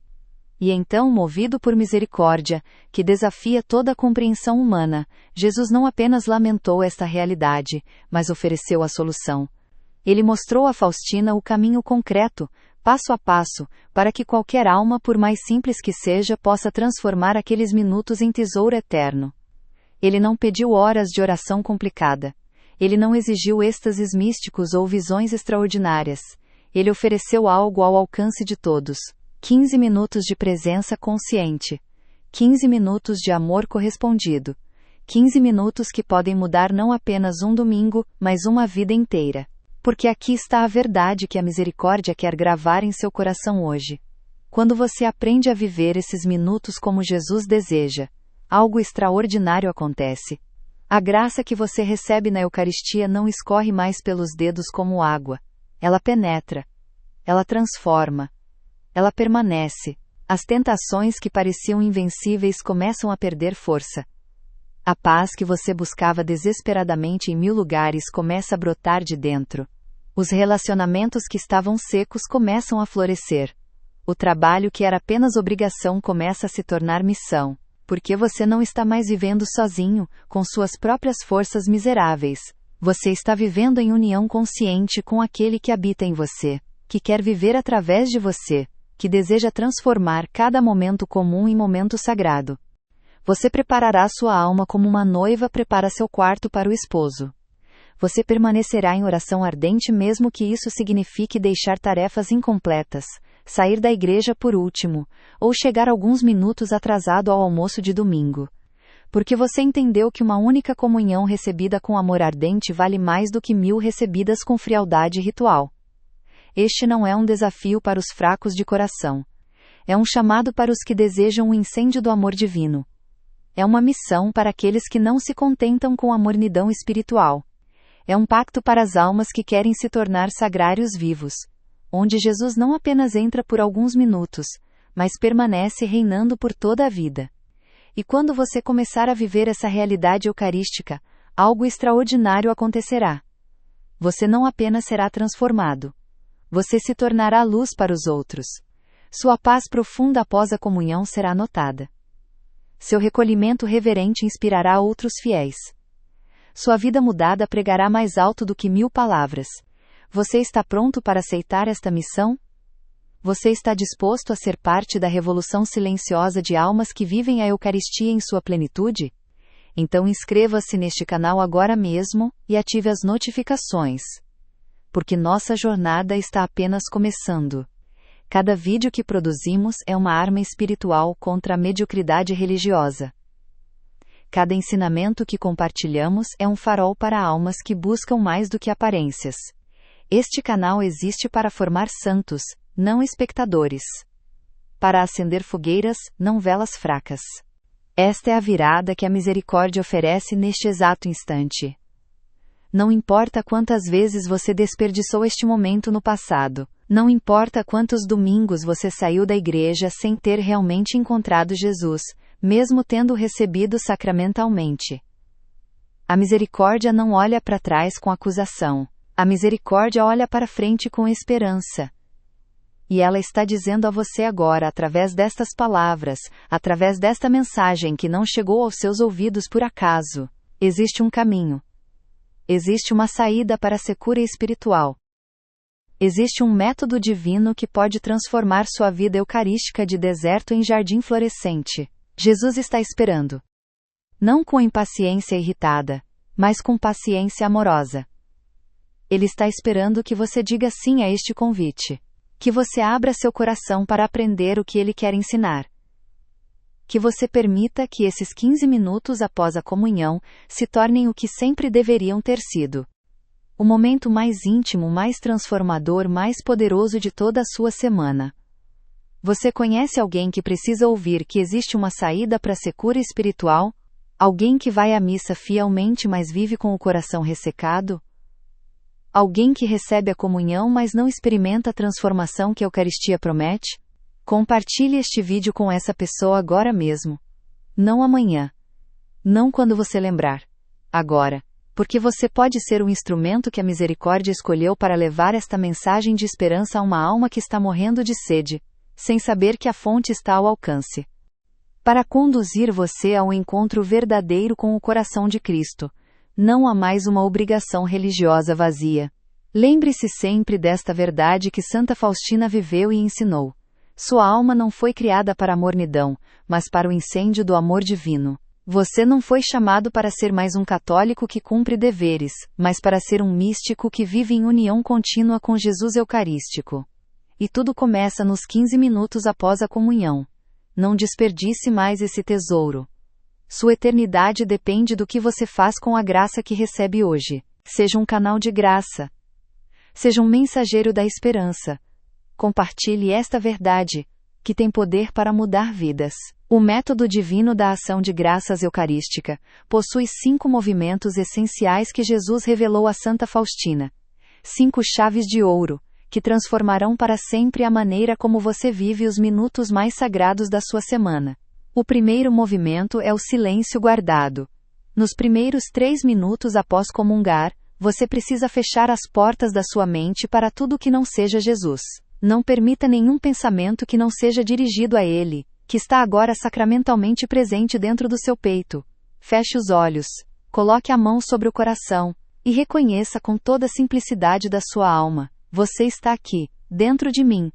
E então, movido por misericórdia, que desafia toda a compreensão humana, Jesus não apenas lamentou esta realidade, mas ofereceu a solução. Ele mostrou a Faustina o caminho concreto, passo a passo, para que qualquer alma, por mais simples que seja, possa transformar aqueles minutos em tesouro eterno. Ele não pediu horas de oração complicada. Ele não exigiu êxtases místicos ou visões extraordinárias. Ele ofereceu algo ao alcance de todos. 15 minutos de presença consciente. 15 minutos de amor correspondido. 15 minutos que podem mudar não apenas um domingo, mas uma vida inteira. Porque aqui está a verdade que a misericórdia quer gravar em seu coração hoje. Quando você aprende a viver esses minutos como Jesus deseja, algo extraordinário acontece. A graça que você recebe na Eucaristia não escorre mais pelos dedos como água. Ela penetra. Ela transforma. Ela permanece. As tentações que pareciam invencíveis começam a perder força. A paz que você buscava desesperadamente em 1000 lugares começa a brotar de dentro. Os relacionamentos que estavam secos começam a florescer. O trabalho que era apenas obrigação começa a se tornar missão, porque você não está mais vivendo sozinho, com suas próprias forças miseráveis. Você está vivendo em união consciente com aquele que habita em você, que quer viver através de você, que deseja transformar cada momento comum em momento sagrado. Você preparará sua alma como uma noiva prepara seu quarto para o esposo. Você permanecerá em oração ardente mesmo que isso signifique deixar tarefas incompletas, sair da igreja por último, ou chegar alguns minutos atrasado ao almoço de domingo. Porque você entendeu que uma única comunhão recebida com amor ardente vale mais do que 1000 recebidas com frialdade ritual. Este não é um desafio para os fracos de coração. É um chamado para os que desejam o incêndio do amor divino. É uma missão para aqueles que não se contentam com a mornidão espiritual. É um pacto para as almas que querem se tornar sagrários vivos, onde Jesus não apenas entra por alguns minutos, mas permanece reinando por toda a vida. E quando você começar a viver essa realidade eucarística, algo extraordinário acontecerá. Você não apenas será transformado. Você se tornará luz para os outros. Sua paz profunda após a comunhão será notada. Seu recolhimento reverente inspirará outros fiéis. Sua vida mudada pregará mais alto do que 1000 palavras. Você está pronto para aceitar esta missão? Você está disposto a ser parte da revolução silenciosa de almas que vivem a Eucaristia em sua plenitude? Então inscreva-se neste canal agora mesmo, e ative as notificações. Porque nossa jornada está apenas começando. Cada vídeo que produzimos é uma arma espiritual contra a mediocridade religiosa. Cada ensinamento que compartilhamos é um farol para almas que buscam mais do que aparências. Este canal existe para formar santos, não espectadores. Para acender fogueiras, não velas fracas. Esta é a virada que a misericórdia oferece neste exato instante. Não importa quantas vezes você desperdiçou este momento no passado. Não importa quantos domingos você saiu da igreja sem ter realmente encontrado Jesus, mesmo tendo recebido sacramentalmente. A misericórdia não olha para trás com acusação. A misericórdia olha para frente com esperança. E ela está dizendo a você agora, através destas palavras, através desta mensagem que não chegou aos seus ouvidos por acaso: existe um caminho. Existe uma saída para a secura espiritual. Existe um método divino que pode transformar sua vida eucarística de deserto em jardim florescente. Jesus está esperando. Não com impaciência irritada, mas com paciência amorosa. Ele está esperando que você diga sim a este convite. Que você abra seu coração para aprender o que ele quer ensinar. Que você permita que esses 15 minutos após a comunhão se tornem o que sempre deveriam ter sido. O momento mais íntimo, mais transformador, mais poderoso de toda a sua semana. Você conhece alguém que precisa ouvir que existe uma saída para a secura espiritual? Alguém que vai à missa fielmente, mas vive com o coração ressecado? Alguém que recebe a comunhão, mas não experimenta a transformação que a Eucaristia promete? Compartilhe este vídeo com essa pessoa agora mesmo. Não amanhã. não quando você lembrar. Agora, porque você pode ser o instrumento que a misericórdia escolheu para levar esta mensagem de esperança a uma alma que está morrendo de sede, sem saber que a fonte está ao alcance. Para conduzir você ao encontro verdadeiro com o coração de Cristo, não há mais uma obrigação religiosa vazia. Lembre-se sempre desta verdade que Santa Faustina viveu e ensinou. Sua alma não foi criada para a mornidão, mas para o incêndio do amor divino. Você não foi chamado para ser mais um católico que cumpre deveres, mas para ser um místico que vive em união contínua com Jesus Eucarístico. E tudo começa nos 15 minutos após a comunhão. Não desperdice mais esse tesouro. Sua eternidade depende do que você faz com a graça que recebe hoje. Seja um canal de graça. Seja um mensageiro da esperança. Compartilhe esta verdade, que tem poder para mudar vidas. O método divino da ação de graças eucarística possui 5 movimentos essenciais que Jesus revelou a Santa Faustina. 5 chaves de ouro, que transformarão para sempre a maneira como você vive os minutos mais sagrados da sua semana. O primeiro movimento é o silêncio guardado. Nos primeiros 3 minutos após comungar, você precisa fechar as portas da sua mente para tudo que não seja Jesus. Não permita nenhum pensamento que não seja dirigido a Ele, que está agora sacramentalmente presente dentro do seu peito. Feche os olhos, coloque a mão sobre o coração, e reconheça com toda a simplicidade da sua alma: você está aqui, dentro de mim.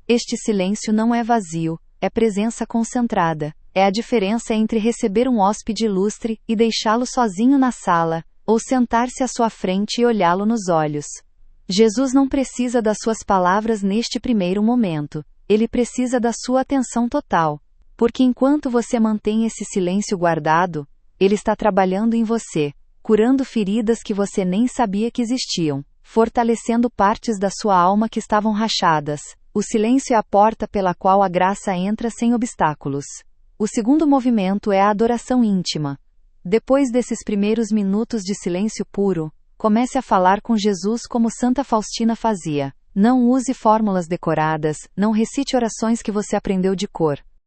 Este silêncio não é vazio, é presença concentrada. É a diferença entre receber um hóspede ilustre e deixá-lo sozinho na sala, ou sentar-se à sua frente e olhá-lo nos olhos. Jesus não precisa das suas palavras neste primeiro momento. Ele precisa da sua atenção total. Porque enquanto você mantém esse silêncio guardado, Ele está trabalhando em você, curando feridas que você nem sabia que existiam, fortalecendo partes da sua alma que estavam rachadas. O silêncio é a porta pela qual a graça entra sem obstáculos. O segundo movimento é a adoração íntima. Depois desses primeiros minutos de silêncio puro, comece a falar com Jesus como Santa Faustina fazia. Não use fórmulas decoradas, não recite orações que você aprendeu de cor.